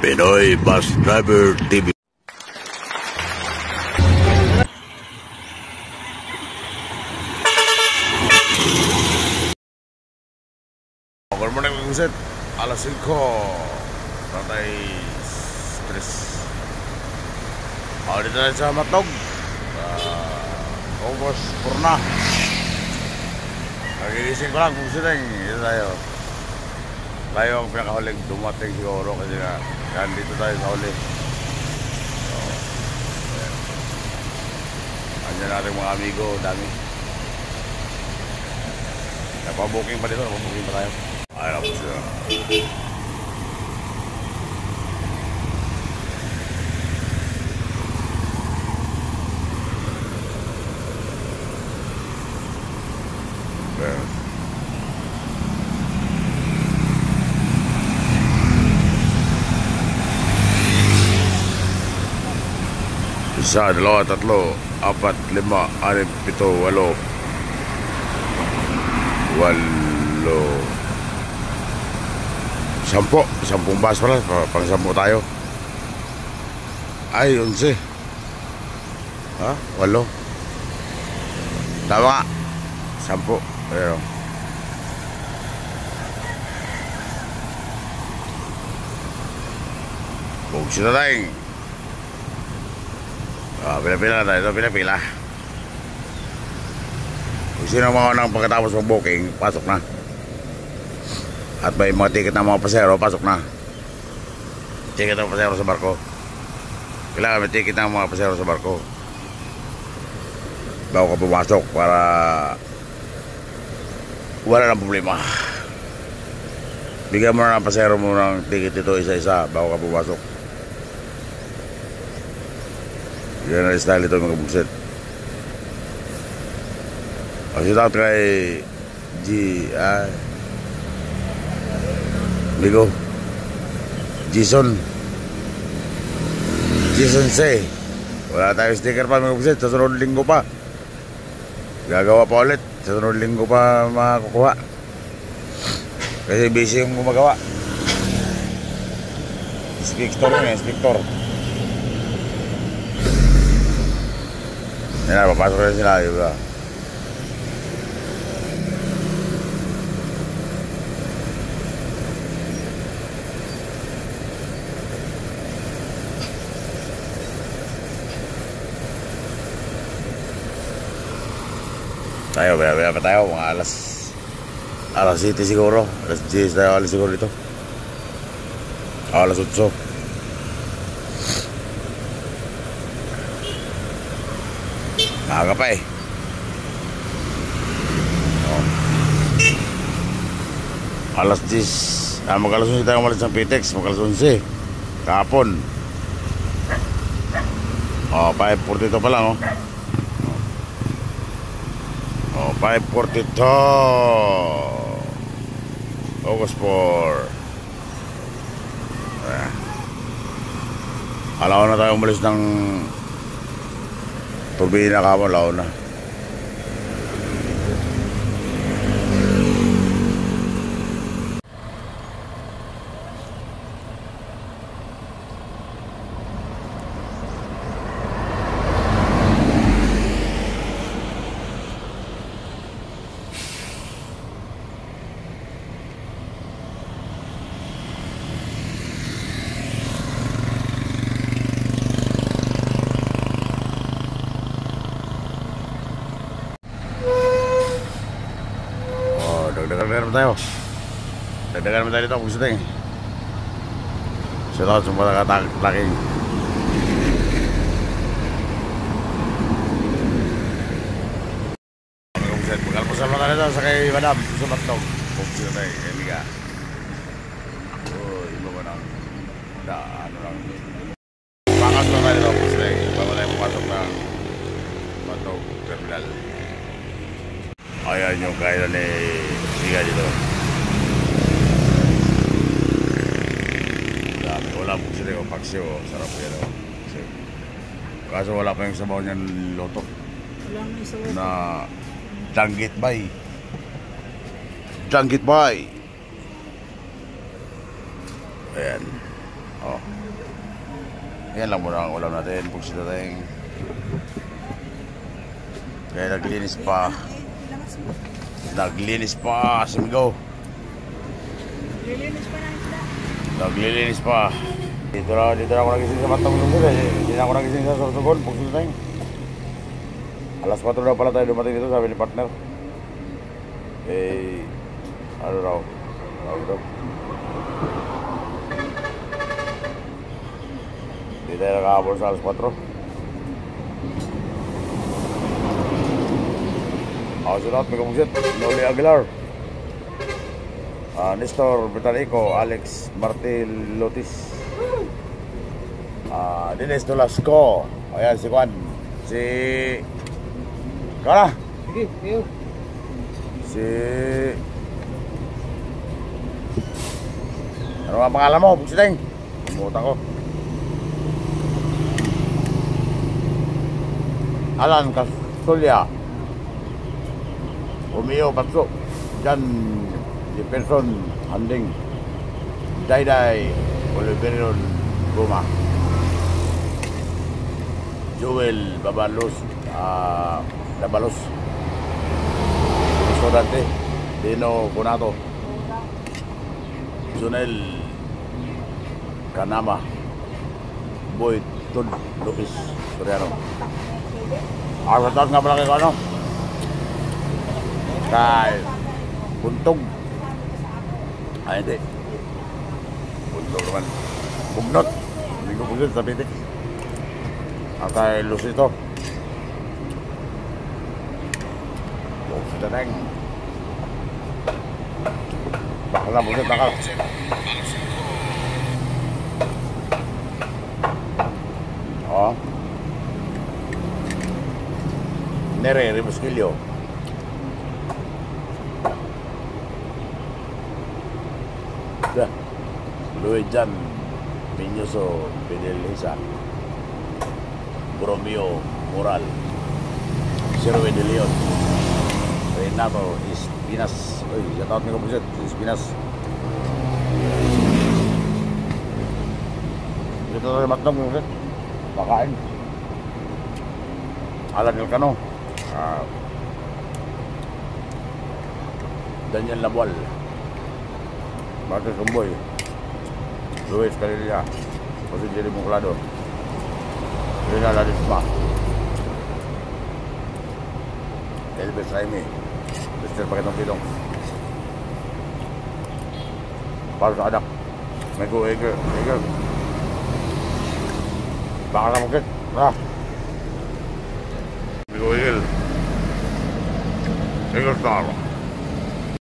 Pinoy Bus Driver TV. Good morning mga kusit. Alas 5 Tatay stress. Dito na sa Matog Obos Purna. Nagigising ko lang kung sila ito tayo ang pinakahuling dumating siguro kasi nga dito tayo sa huli. So, andyan natin mga amigo, dami. Napabuking pa dito, napabuking pa tayo. Ayun ako sila. Isa, dalawa, tatlo, apat, lima, anim, pito, walo. Sampung bus pala, pang 10 tayo. Ay, 11. Ha? 8. Tama nga. 10. Ayun. Bugsi na tayo. Pila-pila na tayo. Ito, pila-pila. Kung sino mga unang pagkatapos ng booking, pasok na. At may mga ticket ng mga pasero, pasok na. Ticket ng pasero sa barko. Kailangan may ticket ng mga pasero sa barko bago ka pumasok para wala nang problema. Bigyan mo na ng pasero mo ng ticket ito isa-isa bago ka pumasok. Yan ang style ito mga buksit. Shout out kay Migo Jason say wala tayong sticker pa mga buksit. Sa sunod linggo pa gagawa pa ulit. Sa sunod linggo pa makukuha kasi busy yung gumagawa. Inspector yun, inspector. Yan na, papasok rin sila, diba? Tayo, baya pa tayo, mga alas 7 siguro. Alas 10 tayo, alas siguro dito. Alas 8. Maaga pa eh. Alas 10. Mag-alas 11 tayo umalis ng Pitex. Mag-alas 11 kahapon. 5:42 pa lang 5:42 August 4. Alaw na tayo umalis ng turbina kahapon, lao na. Dagdagan naman tayo dito kung gusto tayo. Shout out sa mga nakataking. Mag-almusal na tayo dito sa kay Madam sa Matog. Kung gusto tayo, emiga. Iba ba nang ano lang. Pangas na tayo dito kung gusto tayo. Bago tayo pumasok ng Matog Terminal. Ayan yung kailan ni Siga dito. Wala po sila yung paksiw. Sarap yan. Kaso wala pa yung sabaw niyan loto. Na Danggit Bay. Ayan. Yan lang muna ang ulam natin. Pugsit natin. Kaya naglinis pa. Naglinis pa. Simigaw. Naglilinis pa. Dito na ako nagising sa Batang Lungsod eh. Hindi na ako nagising sa Sorsogon. Pugsit natin. Alas 4 na pala tayo dumating dito, sabi ni partner. Eh, ano raw? Hindi tayo nakahabol sa alas 4. Ako sunod, may kumugsit. Noli Aguilar. Nestor Britannico, Alex Martil Lotis. Dennis Nolasco. Ayan, si Juan. Si... Kara? Sige, Teo. Si... Ano ang pangalan mo? Bugsiteng. Umutan ko. Alan Castulya. Romeo Patso. Jan Jefferson Handing. Dayday Oliveron Goma. Joel Babalos. Labalos. Restaurante Dino Conato. Junel Kanama. Boy Tud Lopez Soriano. Shoutout nga pala kay ano? Kay Buntog. Hindi. Buntog naman. Bugnot. Hindi ko bugnot sa pitik. At kay Lucito. Kita teng. Bakal buset bakal. Oh. Nere Ribuskilyo. Dah. Luijan Minyoso Fidelisa. Bromeo Moral. Sherwin de Leon. Renato Espinas. Uy, shoutout ni Kapusit, Espinas. Dito na rin matnong, Kapusit. Makain. Alan Elcano. Daniel Labual. Marcos Rumboy. Luis Calilla. Jose Jerry Muclado. Rina Ladisma. Elvis Raimi. Mr. Pakitong Pilong. Para sa anak. May go Eger. Baka na mungkit. May go Eger. Eger Star.